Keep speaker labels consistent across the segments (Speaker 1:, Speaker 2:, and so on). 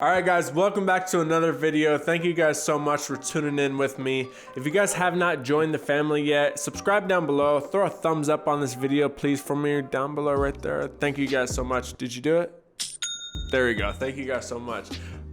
Speaker 1: All right, guys, welcome back to another video. Thank you guys so much for tuning in with me. If you guys have not joined the family yet, subscribe down below. Throw a thumbs up on this video, please, for me down below right there. Thank you guys so much. Did you do it? There you go. Thank you guys so much.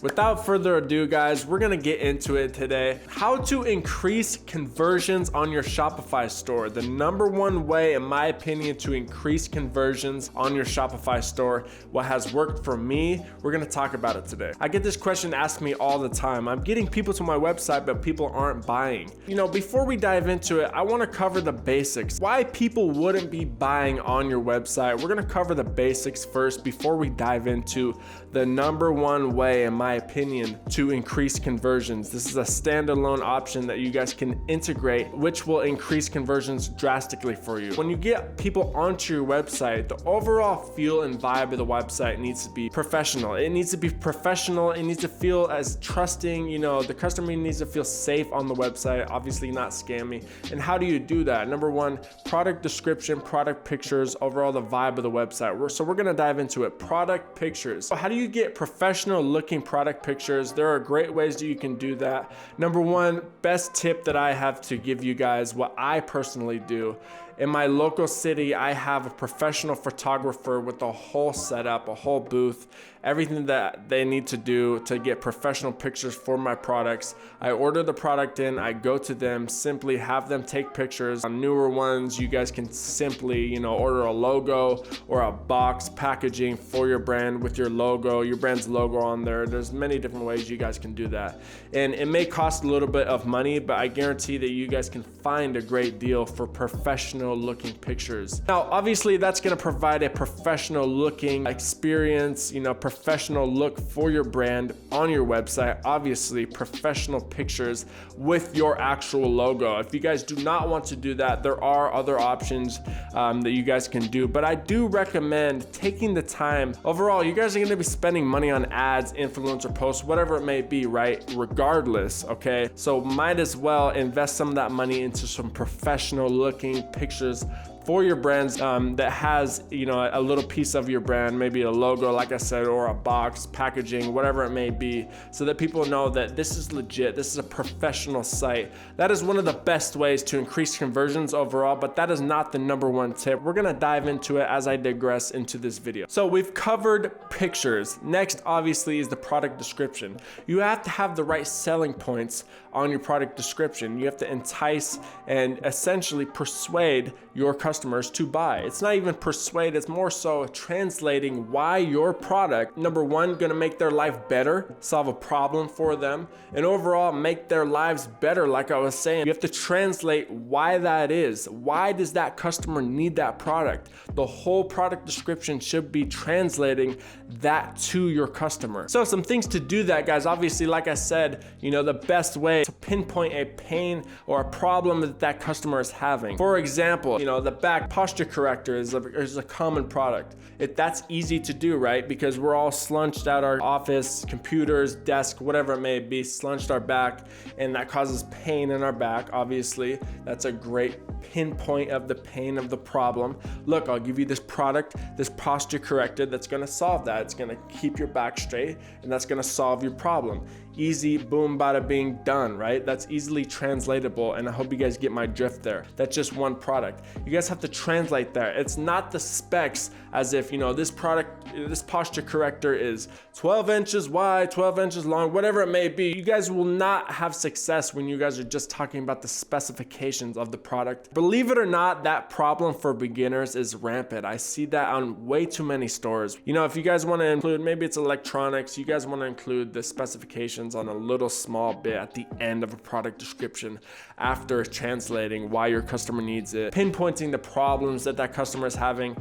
Speaker 1: Without further ado, guys, we're gonna get into it today. How to increase conversions on your Shopify store. The number one way, in my opinion, to increase conversions on your Shopify store. What has worked for me, we're gonna talk about it today. I get this question asked me all the time. I'm getting people to my website, but people aren't buying. Before we dive into it, I wanna cover the basics. Why people wouldn't be buying on your website. We're gonna cover the basics first before we dive into the number one way, in my opinion, to increase conversions. This is a standalone option that you guys can integrate, which will increase conversions drastically for you. When you get people onto your website, the overall feel and vibe of the website needs to be professional. It needs to be professional. It needs to feel as trusting. The customer needs to feel safe on the website, obviously not scammy. And how do you do that? Number one, product description, product pictures, overall the vibe of the website. So we're gonna dive into it. Product pictures. So how do you get professional looking product pictures? There are great ways that you can do that. Number one, best tip that I have to give you guys, what I personally do. In my local city, I have a professional photographer with a whole setup, a whole booth, everything that they need to do to get professional pictures for my products. I order the product in, I go to them, simply have them take pictures. On newer ones, you guys can simply, order a logo or a box packaging for your brand with your logo, your brand's logo on there. There's many different ways you guys can do that. And it may cost a little bit of money, but I guarantee that you guys can find a great deal for professional looking pictures. Now, obviously that's gonna provide a professional looking experience, professional look for your brand on your website. Obviously, professional pictures with your actual logo. If you guys do not want to do that, there are other options that you guys can do, but I do recommend taking the time. Overall, you guys are gonna be spending money on ads, influencer posts, whatever it may be, right? Regardless, okay? So might as well invest some of that money into some professional looking pictures for your brands that has a little piece of your brand, maybe a logo, like I said, or a box, packaging, whatever it may be, so that people know that this is legit, this is a professional site. That is one of the best ways to increase conversions overall, but that is not the number one tip. We're gonna dive into it as I digress into this video. So we've covered pictures. Next, obviously, is the product description. You have to have the right selling points on your product description. You have to entice and essentially persuade your customers to buy. It's not even persuade, it's more so translating why your product, number one, gonna make their life better, solve a problem for them, and overall make their lives better. Like I was saying, you have to translate why that is. Why does that customer need that product? The whole product description should be translating that to your customer. So some things to do that, guys. Obviously, like I said, the best way to pinpoint a pain or a problem that customer is having. For example, the back posture corrector is a common product. That's easy to do, right? Because we're all slunched at our office, computers, desk, whatever it may be, slunched our back, and that causes pain in our back. Obviously, that's a great pinpoint of the pain of the problem. Look, I'll give you this product, this posture corrector that's gonna solve that. It's gonna keep your back straight, and that's gonna solve your problem. Easy, boom, bada bing, done, right? That's easily translatable, and I hope you guys get my drift there. That's just one product. You guys have to translate that. It's not the specs as if, this product, this posture corrector is 12 inches wide, 12 inches long, whatever it may be. You guys will not have success when you guys are just talking about the specifications of the product. Believe it or not, that problem for beginners is rampant. I see that on way too many stores. If you guys want to include, maybe it's electronics, you guys want to include the specifications on a little small bit at the end of a product description after translating why your customer needs it, pinpointing the problems that customer is having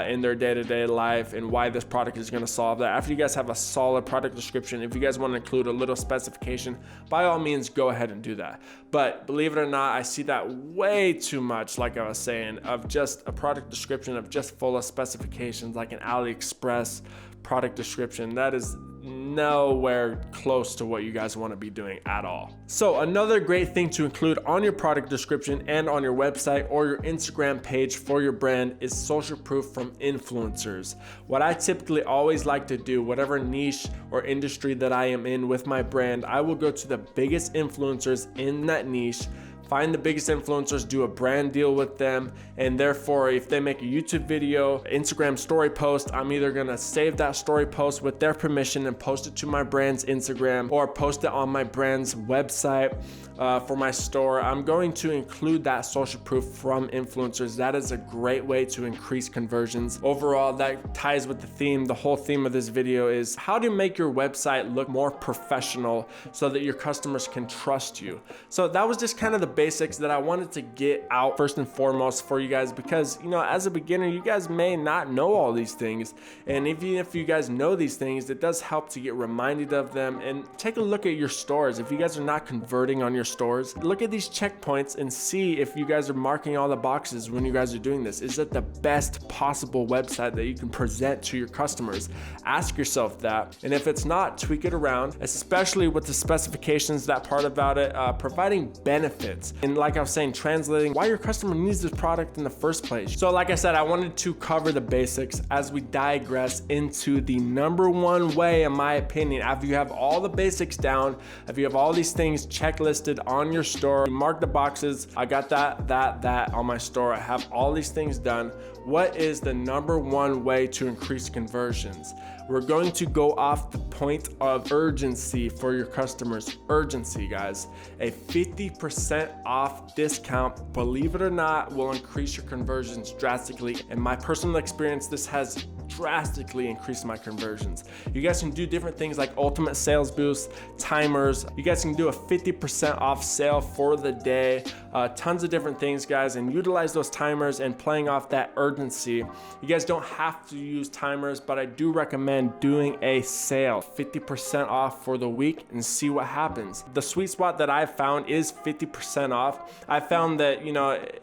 Speaker 1: in their day-to-day life and why this product is going to solve that. After you guys have a solid product description, if you guys want to include a little specification, by all means, go ahead and do that. But believe it or not, I see that way too much, like I was saying, of just a product description of just full of specifications, like an AliExpress product description. That is nowhere close to what you guys want to be doing at all. So another great thing to include on your product description and on your website or your Instagram page for your brand is social proof from influencers. What I typically always like to do, whatever niche or industry that I am in with my brand, I will go to the biggest influencers in that niche, find the biggest influencers, do a brand deal with them, and therefore if they make a YouTube video, Instagram story post, I'm either gonna save that story post with their permission and post it to my brand's Instagram or post it on my brand's website for my store. I'm going to include that social proof from influencers. That is a great way to increase conversions. Overall, that ties with the theme. The whole theme of this video is how to make your website look more professional so that your customers can trust you. So that was just kind of the basics that I wanted to get out first and foremost for you guys, because as a beginner, you guys may not know all these things, and even if you guys know these things, it does help to get reminded of them. And take a look at your stores. If you guys are not converting on your stores, look at these checkpoints and see if you guys are marking all the boxes when you guys are doing this. Is it the best possible website that you can present to your customers? Ask yourself that, and if it's not, tweak it around, especially with the specifications, that part about it, providing benefits. And like I was saying, translating why your customer needs this product in the first place. So like I said, I wanted to cover the basics as we digress into the number one way, in my opinion, after you have all the basics down, if you have all these things checklisted on your store, you mark the boxes, I got that on my store, I have all these things done. What is the number one way to increase conversions? We're going to go off the point of urgency for your customers. Urgency, guys. A 50% off discount, believe it or not, will increase your conversions drastically. In my personal experience, this has drastically increased my conversions. You guys can do different things like ultimate sales boosts, timers. You guys can do a 50% off sale for the day, tons of different things, guys, and utilize those timers and playing off that urgency. You guys don't have to use timers, but I do recommend doing a sale, 50% off for the week, and see what happens. The sweet spot that I've found is 50% off. I found that,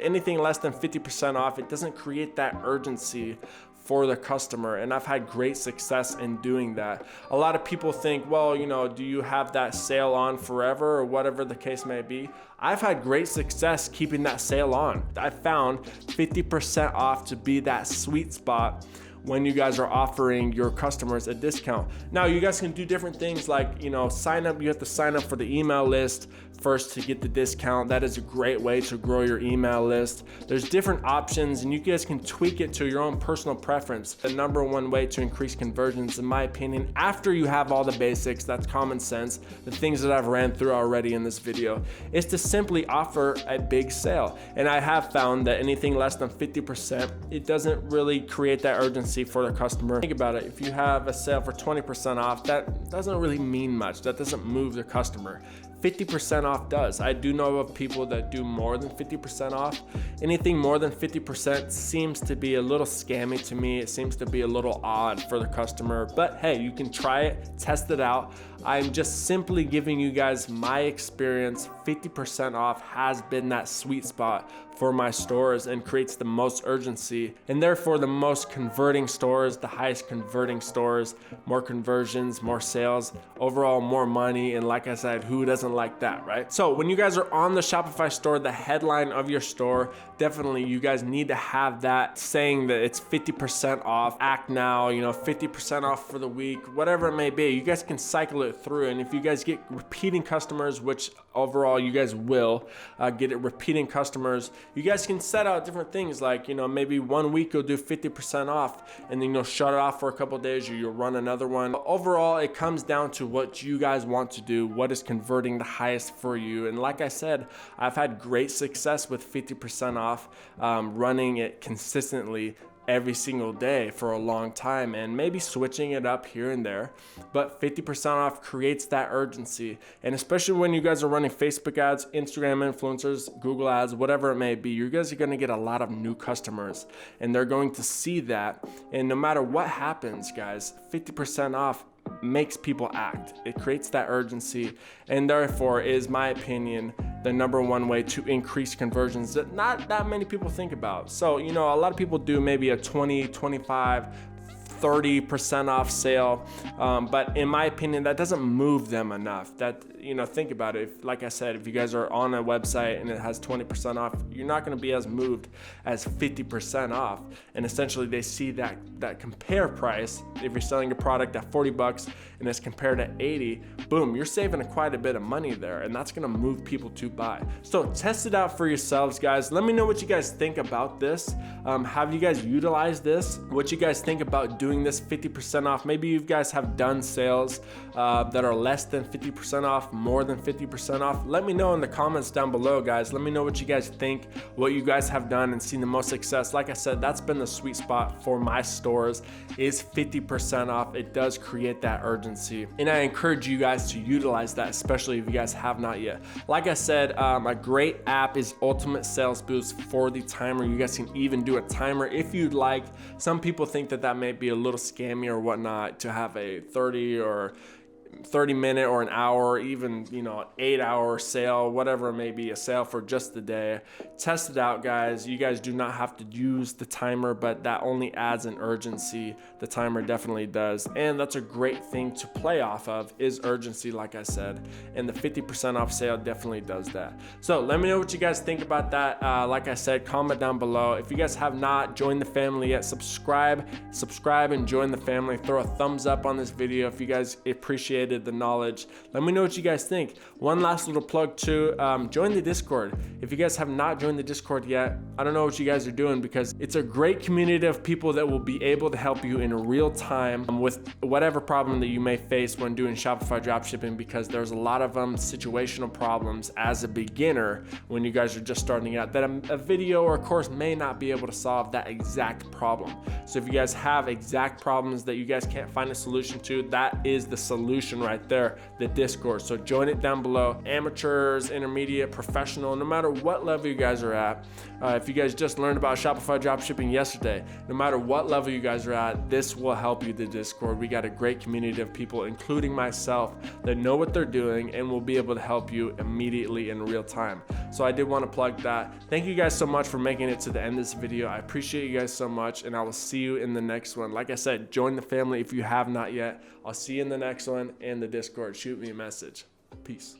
Speaker 1: anything less than 50% off, it doesn't create that urgency for the customer, and I've had great success in doing that. A lot of people think, well, do you have that sale on forever or whatever the case may be? I've had great success keeping that sale on. I found 50% off to be that sweet spot when you guys are offering your customers a discount. Now, you guys can do different things like, sign up. You have to sign up for the email list first to get the discount. That is a great way to grow your email list. There's different options, and you guys can tweak it to your own personal preference. The number one way to increase conversions, in my opinion, after you have all the basics, that's common sense, the things that I've ran through already in this video, is to simply offer a big sale. And I have found that anything less than 50%, it doesn't really create that urgency for the customer. Think about it. If you have a sale for 20% off, that doesn't really mean much. That doesn't move the customer. 50% off does. I do know of people that do more than 50% off. Anything more than 50% seems to be a little scammy to me. It seems to be a little odd for the customer, but hey, you can try it, test it out. I'm just simply giving you guys my experience. 50% off has been that sweet spot for my stores and creates the most urgency, and therefore the most converting stores, the highest converting stores, more conversions, more sales, overall more money. And like I said, who doesn't like that, right? So when you guys are on the Shopify store, the headline of your store, definitely you guys need to have that saying that it's 50% off, act now, 50% off for the week, whatever it may be. You guys can cycle it through, and if you guys get repeating customers, which overall you guys will get it repeating customers, you guys can set out different things like, maybe 1 week you'll do 50% off, and then you'll shut it off for a couple of days, or you'll run another one. But overall, it comes down to what you guys want to do, what is converting the highest for you. And like I said, I've had great success with 50% off, running it consistently every single day for a long time, and maybe switching it up here and there, but 50% off creates that urgency. And especially when you guys are running Facebook ads, Instagram influencers, Google ads, whatever it may be, you guys are going to get a lot of new customers, and they're going to see that. And no matter what happens, guys, 50% off makes people act. It creates that urgency, and therefore is, my opinion, the number one way to increase conversions that not that many people think about. So, a lot of people do maybe a 20, 25, 30% off sale. But in my opinion, that doesn't move them enough. That, think about it. Like I said, if you guys are on a website and it has 20% off, you're not going to be as moved as 50% off. And essentially they see that compare price. If you're selling a product at $40 and it's compared to 80, boom, you're saving quite a bit of money there, and that's going to move people to buy. So test it out for yourselves, guys. Let me know what you guys think about this. Have you guys utilized this? What you guys think about doing this 50% off? Maybe you guys have done sales that are less than 50% off, more than 50% off. Let me know in the comments down below, guys. Let me know what you guys think, what you guys have done and seen the most success. Like I said, that's been the sweet spot for my stores, is 50% off. It does create that urgency, and I encourage you guys to utilize that, especially if you guys have not yet. Like I said, a great app is Ultimate Sales Boost for the timer. You guys can even do a timer if you'd like. Some people think that may be a little scammy or whatnot to have a 30-minute or an hour, even 8-hour sale, whatever it may be, a sale for just the day. Test it out, guys. You guys do not have to use the timer, but that only adds an urgency. The timer definitely does, and that's a great thing to play off of, is urgency, like I said, and the 50% off sale definitely does that. So let me know what you guys think about that. Like I said, comment down below. If you guys have not joined the family yet, subscribe and join the family. Throw a thumbs up on this video if you guys appreciate the knowledge. Let me know what you guys think. One last little plug too, join the Discord. If you guys have not joined the Discord yet, I don't know what you guys are doing, because it's a great community of people that will be able to help you in real time with whatever problem that you may face when doing Shopify dropshipping, because there's a lot of situational problems as a beginner when you guys are just starting out that a video or a course may not be able to solve that exact problem. So if you guys have exact problems that you guys can't find a solution to, that is the solution right there, the Discord. So join it down below. Amateurs, intermediate, professional, no matter what level you guys are at. If you guys just learned about Shopify dropshipping yesterday, no matter what level you guys are at, this will help you, the Discord. We got a great community of people, including myself, that know what they're doing and will be able to help you immediately in real time. So I did want to plug that. Thank you guys so much for making it to the end of this video. I appreciate you guys so much, and I will see you in the next one. Like I said, join the family if you have not yet. I'll see you in the next one, and the Discord. Shoot me a message. Peace.